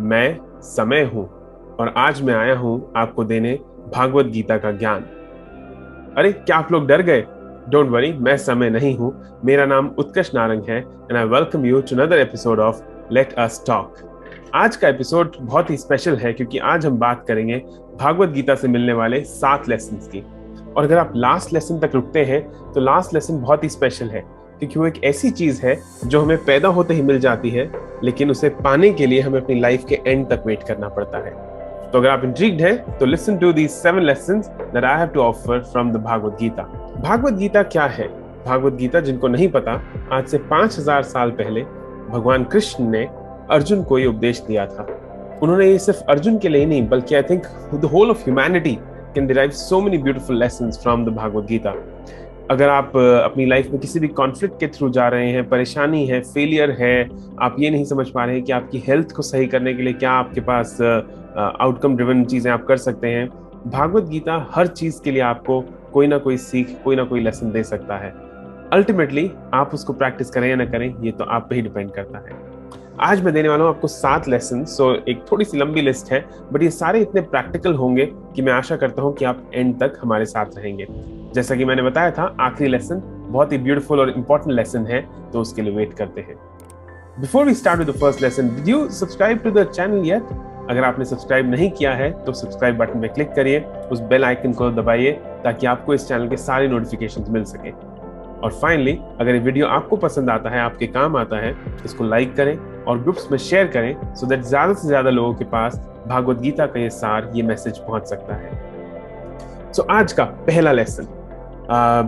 मैं समय हूं और आज मैं आया हूं आपको देने भागवत गीता का ज्ञान। अरे क्या आप लोग डर गए? डोंट वरी, मैं समय नहीं हूं। मेरा नाम उत्कर्ष नारंग है and I welcome you to another episode of let us talk. आज का एपिसोड बहुत ही स्पेशल है क्योंकि आज हम बात करेंगे भागवत गीता से मिलने वाले 7 लेसन्स की। और अगर आप लास्ट लेसन तक रुकते हैं तो लास्ट लेसन बहुत ही स्पेशल है क्योंकि वो एक ऐसी चीज है जो हमें पैदा होते ही मिल जाती है, लेकिन उसे पाने के लिए हमें अपनी लाइफ के एंड तक वेट करना पड़ता है। तो अगर आप इंट्रिग्ड हैं तो listen to these 7 lessons that I have to offer from the Bhagavad Gita. Bhagavad Gita क्या है? भागवत गीता, जिनको नहीं पता, आज से 5000 साल पहले भगवान कृष्ण ने अर्जुन को ये उपदेश दिया था। उन्होंने ये सिर्फ अर्जुन के लिए नहीं बल्कि I think the whole of humanity can derive so many beautiful lessons from the Bhagavad Gita. अगर आप अपनी लाइफ में किसी भी कॉन्फ्लिक्ट के थ्रू जा रहे हैं, परेशानी है, फेलियर है, आप ये नहीं समझ पा रहे हैं कि आपकी हेल्थ को सही करने के लिए क्या आपके पास आउटकम ड्रिवन चीजें आप कर सकते हैं, भागवत गीता हर चीज के लिए आपको कोई ना कोई सीख, कोई ना कोई लेसन दे सकता है। अल्टीमेटली आप उसको प्रैक्टिस करें या ना करें, ये तो आप पे ही डिपेंड करता है। आज मैं देने वाला हूँ आपको 7 लेसन। सो एक थोड़ी सी लंबी लिस्ट है, बट ये सारे इतने प्रैक्टिकल होंगे कि मैं आशा करता हूँ कि आप एंड तक हमारे साथ रहेंगे। जैसा कि मैंने बताया था, आखिरी लेसन बहुत ही ब्यूटीफुल और इंपॉर्टेंट लेसन है, तो उसके लिए वेट करते हैं। Before we start with the first lesson, did you subscribe to the channel yet? अगर आपने सब्सक्राइब नहीं किया है तो सब्सक्राइब बटन पे क्लिक करिए, उस बेल आइकन को दबाइए ताकि आपको इस चैनल के सारे नोटिफिकेशंस मिल सके। और फाइनली, अगर ये वीडियो आपको पसंद आता है, आपके काम आता है, इसको लाइक करें और ग्रुप्स में शेयर करें सो दैट ज्यादा से ज्यादा लोगों के पास भागवत गीता का ये सार, ये मैसेज पहुंच सकता है। सो आज का पहला लेसन,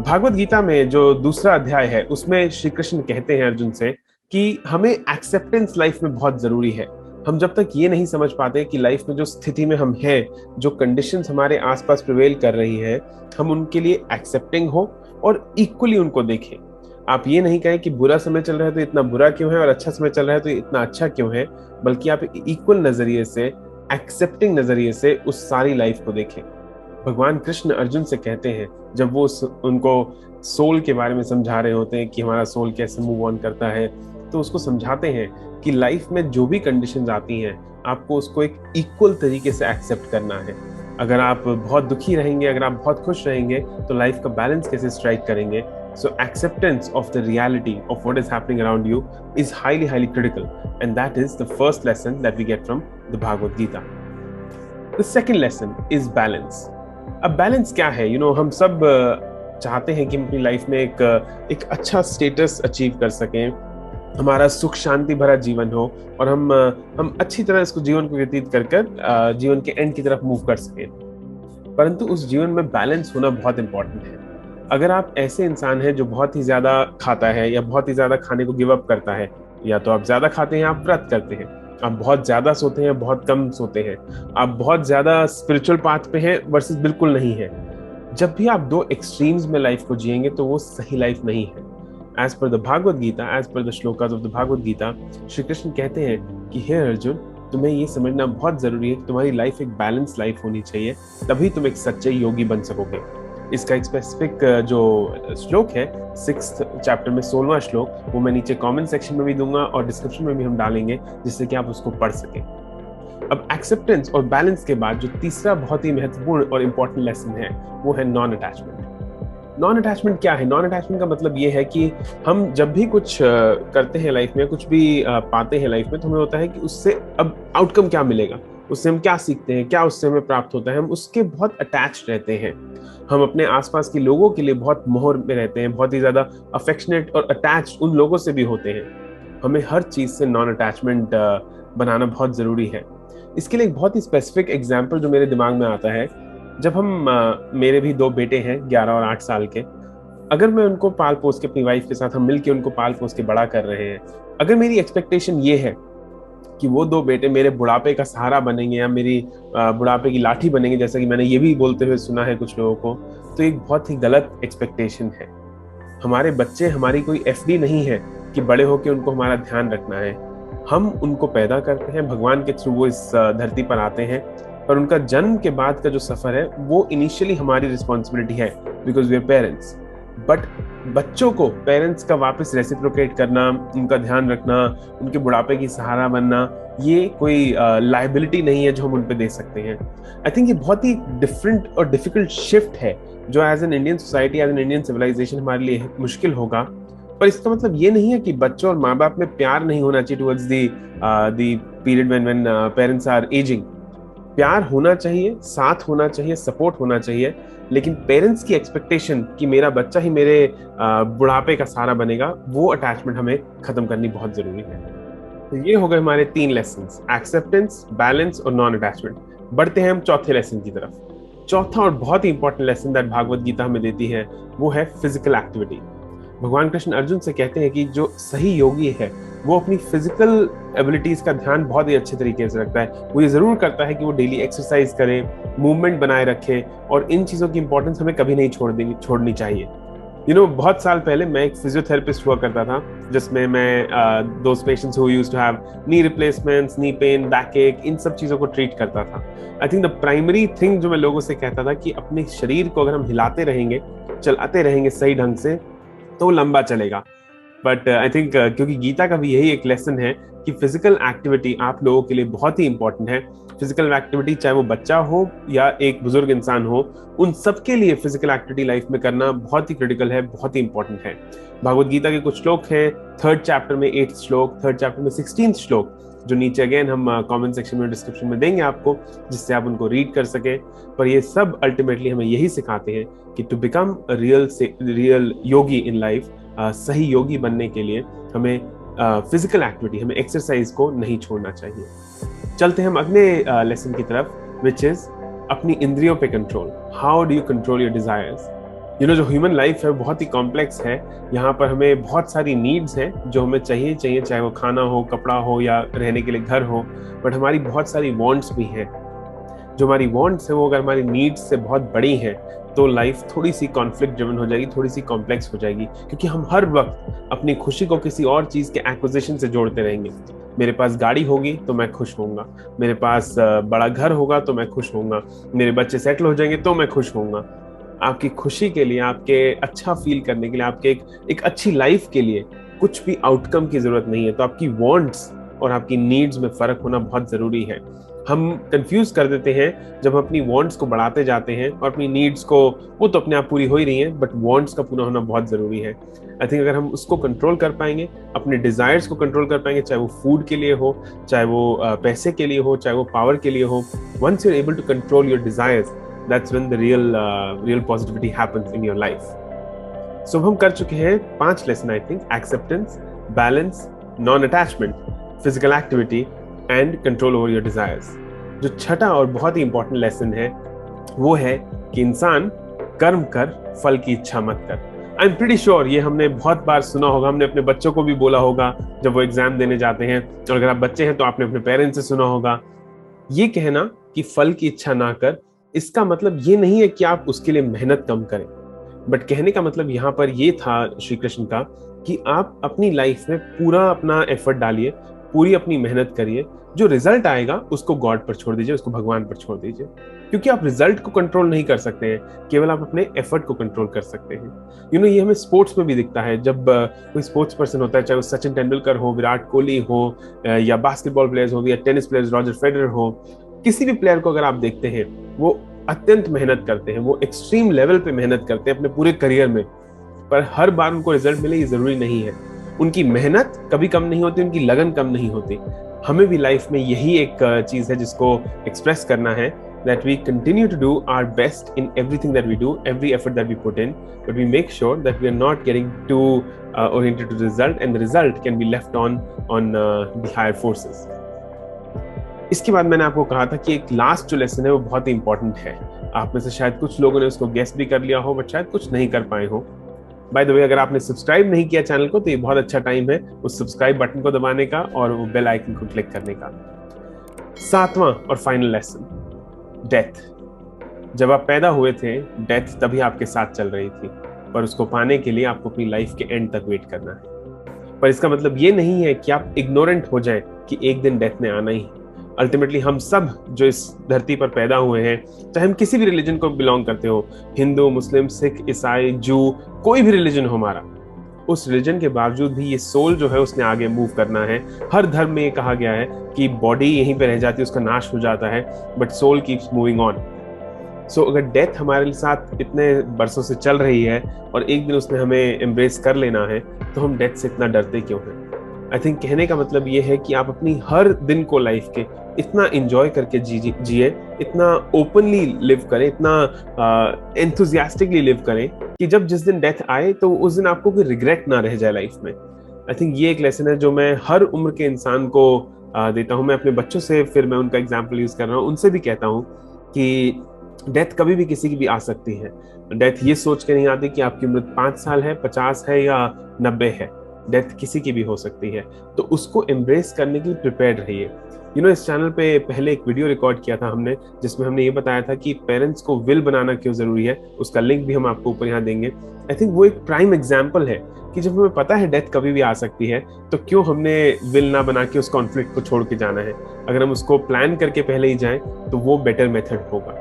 भागवत गीता में जो दूसरा अध्याय है उसमें श्री कृष्ण कहते हैं अर्जुन से कि हमें एक्सेप्टेंस लाइफ में बहुत जरूरी है। हम जब तक ये नहीं समझ पाते कि लाइफ में जो स्थिति में हम हैं, जो कंडीशंस हमारे आसपास प्रिवेल कर रही है, हम उनके लिए एक्सेप्टिंग हो और इक्वली उनको देखें। आप ये नहीं कहें कि बुरा समय चल रहा है तो इतना बुरा क्यों है और अच्छा समय चल रहा है तो इतना अच्छा क्यों है, बल्कि आप इक्वल नजरिए से, एक्सेप्टिंग नजरिए से उस सारी लाइफ को देखें। भगवान कृष्ण अर्जुन से कहते हैं, जब वो उनको सोल के बारे में समझा रहे होते हैं कि हमारा सोल कैसे मूव ऑन करता है, तो उसको समझाते हैं कि लाइफ में जो भी कंडीशंस आती हैं, आपको उसको एक इक्वल तरीके से एक्सेप्ट करना है। अगर आप बहुत दुखी रहेंगे, अगर आप बहुत खुश रहेंगे, तो लाइफ का बैलेंस कैसे स्ट्राइक करेंगे? So acceptance of the reality of what is happening around you is highly, highly critical, and that is the first lesson that we get from the Bhagavad Gita. The second lesson is balance. अब balance क्या है? हम सब चाहते हैं कि हम अपनी लाइफ में एक अच्छा स्टेटस अचीव कर सकें, हमारा सुख शांति भरा जीवन हो और हम अच्छी तरह इसको जीवन को व्यतीत कर जीवन के एंड की तरफ मूव कर सकें। परंतु उस जीवन में बैलेंस होना बहुत इंपॉर्टेंट है। अगर आप ऐसे इंसान हैं जो बहुत ही ज्यादा खाता है या बहुत ही ज्यादा खाने को गिव अप करता है, या तो आप ज्यादा खाते हैं, आप व्रत करते हैं, आप बहुत ज्यादा सोते हैं, बहुत कम सोते हैं, आप बहुत ज्यादा स्पिरिचुअल पाथ पे हैं वर्सेस बिल्कुल नहीं है, जब भी आप दो एक्सट्रीम्स में लाइफ को जिएंगे तो वो सही लाइफ नहीं है। As per the Bhagavad Gita, as per the shlokas of the Bhagavad Gita, Shri Krishna कहते हैं कि हे अर्जुन, तुम्हें ये समझना बहुत जरूरी है कि तुम्हारी लाइफ एक बैलेंस लाइफ होनी चाहिए, तभी तुम एक सच्चे योगी बन सकोगे। इसका एक स्पेसिफिक जो श्लोक है 6th चैप्टर में 16वां श्लोक, वो मैं नीचे कमेंट सेक्शन में भी दूंगा और डिस्क्रिप्शन में भी हम डालेंगे, जिससे कि आप उसको पढ़ सकें। अब एक्सेप्टेंस और बैलेंस के बाद जो तीसरा बहुत ही महत्वपूर्ण और इंपॉर्टेंट लेसन है, वो है नॉन अटैचमेंट। नॉन अटैचमेंट क्या है? नॉन अटैचमेंट का मतलब ये है कि हम जब भी कुछ करते हैं लाइफ में, कुछ भी पाते हैं लाइफ में, तो हमें होता है कि उससे अब आउटकम क्या मिलेगा, उससे हम क्या सीखते हैं, क्या उससे हमें प्राप्त होता है, हम उसके बहुत अटैच रहते हैं। हम अपने आसपास के लोगों के लिए बहुत मोह में रहते हैं, बहुत ही ज्यादा अफेक्शनेट और अटैच उन लोगों से भी होते हैं। हमें हर चीज से नॉन अटैचमेंट बनाना बहुत जरूरी है। इसके लिए एक बहुत ही स्पेसिफिक एग्जाम्पल जो मेरे दिमाग में आता है, जब मेरे भी 2 बेटे हैं 11 और 8 साल के, अगर मैं उनको पाल पोस के, अपनी वाइफ के साथ हम मिलकर उनको पाल पोस के बड़ा कर रहे हैं, अगर मेरी एक्सपेक्टेशन ये है कि वो 2 बेटे मेरे बुढ़ापे का सहारा बनेंगे या मेरी बुढ़ापे की लाठी बनेंगे, जैसा कि मैंने ये भी बोलते हुए सुना है कुछ लोगों को, तो एक बहुत ही गलत एक्सपेक्टेशन है। हमारे बच्चे हमारी कोई एफडी नहीं है कि बड़े होकर उनको हमारा ध्यान रखना है। हम उनको पैदा करते हैं, भगवान के थ्रू वो इस धरती पर आते हैं, पर उनका जन्म के बाद का जो सफर है वो इनिशियली हमारी रिस्पॉन्सिबिलिटी है, because we are parents. But बच्चों को पेरेंट्स का वापस रेसिप्रोकेट करना, उनका ध्यान रखना, उनके बुढ़ापे की सहारा बनना, ये कोई लाइबिलिटी नहीं है जो हम उन पे दे सकते हैं। आई थिंक ये बहुत ही डिफरेंट और डिफिकल्ट शिफ्ट है जो as an Indian society, as an Indian civilization हमारे लिए मुश्किल होगा। पर इसका मतलब ये नहीं है कि बच्चों और माँ बाप में प्यार नहीं होना चाहिए towards the period when parents are ageing. प्यार होना चाहिए, साथ होना चाहिए, सपोर्ट होना चाहिए, लेकिन पेरेंट्स की एक्सपेक्टेशन कि मेरा बच्चा ही मेरे बुढ़ापे का सहारा बनेगा, वो अटैचमेंट हमें खत्म करनी बहुत जरूरी है। तो ये हो गए हमारे 3 लेसन्स, एक्सेप्टेंस, बैलेंस और नॉन अटैचमेंट। बढ़ते हैं हम चौथे लेसन की तरफ। चौथा और बहुत ही important lesson that Bhagavad Gita हमें देती है वो है फिजिकल एक्टिविटी। भगवान कृष्ण अर्जुन से कहते हैं कि जो सही योगी है वो अपनी फिजिकल एबिलिटीज का ध्यान बहुत ही अच्छे तरीके से रखता है। वो ये जरूर करता है कि वो डेली एक्सरसाइज करे, मूवमेंट बनाए रखे, और इन चीजों की इंपॉर्टेंस हमें कभी नहीं छोड़नी चाहिए। बहुत साल पहले मैं एक फिजियोथेरेपिस्ट हुआ करता था, जिसमें मैं those patients who used to have knee replacements, knee pain, backache, इन सब चीजों को ट्रीट करता था। I think the primary thing जो मैं लोगों से कहता था कि अपने शरीर को अगर हम हिलाते रहेंगे, चलाते रहेंगे सही ढंग से, तो लंबा चलेगा। बट आई थिंक क्योंकि गीता का भी यही एक लेसन है कि फिजिकल एक्टिविटी आप लोगों के लिए बहुत ही इंपॉर्टेंट है। फिजिकल एक्टिविटी चाहे वो बच्चा हो या एक बुजुर्ग इंसान हो, उन सबके लिए फिजिकल एक्टिविटी लाइफ में करना बहुत ही क्रिटिकल है, बहुत ही इंपॉर्टेंट है। भागवत गीता के कुछ श्लोक हैं, 3rd चैप्टर में 8th श्लोक, 3rd चैप्टर में 16th श्लोक, जो नीचे अगेन हम कमेंट सेक्शन में, डिस्क्रिप्शन में देंगे आपको, जिससे आप उनको रीड कर सके। पर ये सब अल्टीमेटली हमें यही सिखाते हैं कि to become a real yogi in life, सही योगी बनने के लिए हमें फिजिकल एक्टिविटी, हमें एक्सरसाइज को नहीं छोड़ना चाहिए। चलते हैं हम अगले लेसन की तरफ, विच इज अपनी इंद्रियों पे control. How do you control your desires. जो ह्यूमन लाइफ है बहुत ही कॉम्प्लेक्स है। यहाँ पर हमें बहुत सारी नीड्स हैं जो हमें चाहिए, चाहे वो खाना हो, कपड़ा हो या रहने के लिए घर हो। बट हमारी बहुत सारी वांट्स भी हैं। जो हमारी वांट्स है वो अगर हमारी नीड्स से बहुत बड़ी है तो लाइफ थोड़ी सी कॉन्फ्लिक्ट ड्रिवन हो जाएगी, थोड़ी सी कॉम्प्लेक्स हो जाएगी, क्योंकि हम हर वक्त अपनी खुशी को किसी और चीज के एक्विजिशन से जोड़ते रहेंगे। मेरे पास गाड़ी होगी तो मैं खुश होऊंगा, मेरे पास बड़ा घर होगा तो मैं खुश होऊंगा, मेरे बच्चे सेटल हो जाएंगे तो मैं खुश होऊंगा। आपकी खुशी के लिए, आपके अच्छा फील करने के लिए, आपके एक अच्छी लाइफ के लिए कुछ भी आउटकम की जरूरत नहीं है। तो आपकी वांट्स और आपकी नीड्स में फर्क होना बहुत जरूरी है। हम कंफ्यूज कर देते हैं जब हम अपनी वांट्स को बढ़ाते जाते हैं और अपनी नीड्स को, वो तो अपने आप पूरी हो ही रही हैं, बट वांट्स का पूरा होना बहुत जरूरी है। आई थिंक अगर हम उसको कंट्रोल कर पाएंगे, अपने डिजायर्स को कंट्रोल कर पाएंगे, चाहे वो फूड के लिए हो, चाहे वो पैसे के लिए हो, चाहे वो पावर के लिए हो, once you are able to control your desires, that's when the real positivity happens in your life. So हम कर चुके हैं 5 lesson, I think, acceptance, balance, non attachment, physical activity and control over your desires. जो छठा और बहुत ही important lesson है वो है कि इंसान कर्म कर, फल की इच्छा मत कर। आई एम प्रीटी श्योर ये हमने बहुत बार सुना होगा, हमने अपने बच्चों को भी बोला होगा जब वो एग्जाम देने जाते हैं, और अगर आप बच्चे हैं तो आपने अपने पेरेंट्स से सुना होगा। ये कहना कि फल की इच्छा ना कर, इसका मतलब ये नहीं है कि आप उसके लिए मेहनत कम करें, बट कहने का मतलब यहाँ पर ये था श्री कृष्ण का कि आप अपनी लाइफ में पूरा अपना एफर्ट डालिए, पूरी अपनी मेहनत करिए, जो रिजल्ट आएगा उसको गॉड पर छोड़ दीजिए, उसको भगवान पर छोड़ दीजिए, क्योंकि आप रिजल्ट को कंट्रोल नहीं कर सकते हैं, केवल आप अपने एफर्ट को कंट्रोल कर सकते हैं। ये हमें स्पोर्ट्स में भी दिखता है। जब कोई स्पोर्ट्स पर्सन होता है, चाहे वो सचिन तेंदुलकर हो, विराट कोहली हो, या बास्केटबॉल प्लेयर्स हो, या टेनिस प्लेयर्स रॉजर फेडरर हो, किसी भी प्लेयर को अगर आप देखते हैं, वो अत्यंत मेहनत करते हैं, वो एक्सट्रीम लेवल पे मेहनत करते हैं अपने पूरे करियर में, पर हर बार उनको रिजल्ट मिले ये जरूरी नहीं है। उनकी मेहनत कभी कम नहीं होती, उनकी लगन कम नहीं होती। हमें भी लाइफ में यही एक चीज है जिसको एक्सप्रेस करना है, that we continue to do our best in everything that we do, every effort that we put in, but we make sure that we are not getting too oriented to the result, and the result can be left on the higher forces. इसके बाद मैंने आपको कहा था कि एक last जो lesson है वो बहुत ही इंपॉर्टेंट है। आप में से शायद कुछ लोगों ने उसको गेस भी कर लिया हो, बट शायद कुछ नहीं कर पाए हो। बाय द वे, अगर आपने सब्सक्राइब नहीं किया चैनल को तो ये बहुत अच्छा टाइम है उस सब्सक्राइब बटन को दबाने का और वो बेल आइकन को क्लिक करने का। 7वां और फाइनल लेसन, डेथ। जब आप पैदा हुए थे, डेथ तभी आपके साथ चल रही थी, पर उसको पाने के लिए आपको अपनी लाइफ के एंड तक वेट करना है। पर इसका मतलब ये नहीं है कि आप इग्नोरेंट हो जाएं कि एक दिन डेथ ने आना ही। अल्टीमेटली हम सब जो इस धरती पर पैदा हुए हैं, चाहे हम किसी भी रिलीजन को बिलोंग करते हो, हिंदू, मुस्लिम, सिख, ईसाई, जू, कोई भी रिलीजन हो हमारा, उस रिलीजन के बावजूद भी ये सोल जो है उसने आगे मूव करना है। हर धर्म में ये कहा गया है कि बॉडी यहीं पे रह जाती है, उसका नाश हो जाता है, but soul keeps moving on. So अगर डेथ हमारे साथ इतने बरसों से चल रही है और एक दिन उसने हमें एम्ब्रेस कर लेना है, तो हम डेथ से इतना डरते क्यों हैं? आई थिंक कहने का मतलब ये है कि आप अपनी हर दिन को लाइफ के इतना एंजॉय करके जिए, इतना ओपनली लिव करें, इतना एंथुजियास्टिकली लिव करें कि जब जिस दिन डेथ आए तो उस दिन आपको कोई रिग्रेट ना रह जाए लाइफ में। आई थिंक ये एक लेसन है जो मैं हर उम्र के इंसान को देता हूँ। मैं अपने बच्चों से, फिर मैं उनका एग्जाम्पल यूज कर रहा हूँ, उनसे भी कहता हूँ कि डेथ कभी भी किसी की भी आ सकती है। डेथ ये सोच के नहीं आती कि आपकी उम्र 5 साल है, 50 है या 90 है। डेथ किसी की भी हो सकती है, तो उसको एम्ब्रेस करने के लिए प्रिपेयर्ड रहिए। इस चैनल पे पहले एक वीडियो रिकॉर्ड किया था हमने, जिसमें हमने ये बताया था कि पेरेंट्स को विल बनाना क्यों जरूरी है। उसका लिंक भी हम आपको ऊपर यहाँ देंगे। आई थिंक वो एक प्राइम एग्जाम्पल है कि जब हमें पता है डेथ कभी भी आ सकती है, तो क्यों हमने विल ना बना के उस कॉन्फ्लिक्ट को छोड़ के जाना है। अगर हम उसको प्लान करके पहले ही जाएं तो वो बेटर मेथड होगा।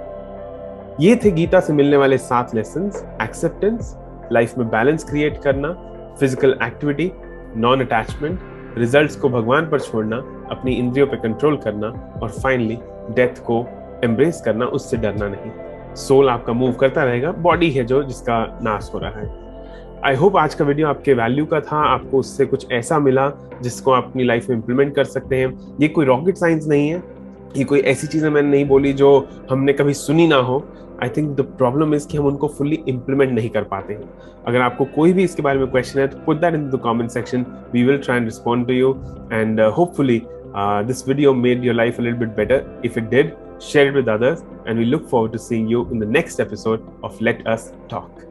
ये थे गीता से मिलने वाले 7 लेसन्स। एक्सेप्टेंस, लाइफ में बैलेंस क्रिएट करना, physical activity, non attachment, results को भगवान पर छोड़ना, अपनी इंद्रियों पे कंट्रोल करना, और फाइनली डेथ को एम्ब्रेस करना, उससे डरना नहीं। सोल आपका मूव करता रहेगा, बॉडी है जो जिसका नाश हो रहा है। आई होप आज का वीडियो आपके वैल्यू का था, आपको उससे कुछ ऐसा मिला जिसको आप अपनी लाइफ में इंप्लीमेंट कर सकते हैं। ये कोई रॉकेट साइंस नहीं है, ये कोई ऐसी चीजें मैंने नहीं बोली जो हमने कभी सुनी ना हो। आई थिंक द प्रॉब्लम इज कि हम उनको फुल्ली इंप्लीमेंट नहीं कर पाते हैं। अगर आपको कोई भी इसके बारे में क्वेश्चन है तो put that in the comment section, we will try and respond to you, and hopefully this video made your life a little bit better. If it did, share it with others, and we look forward to seeing you in the next episode of Let Us Talk.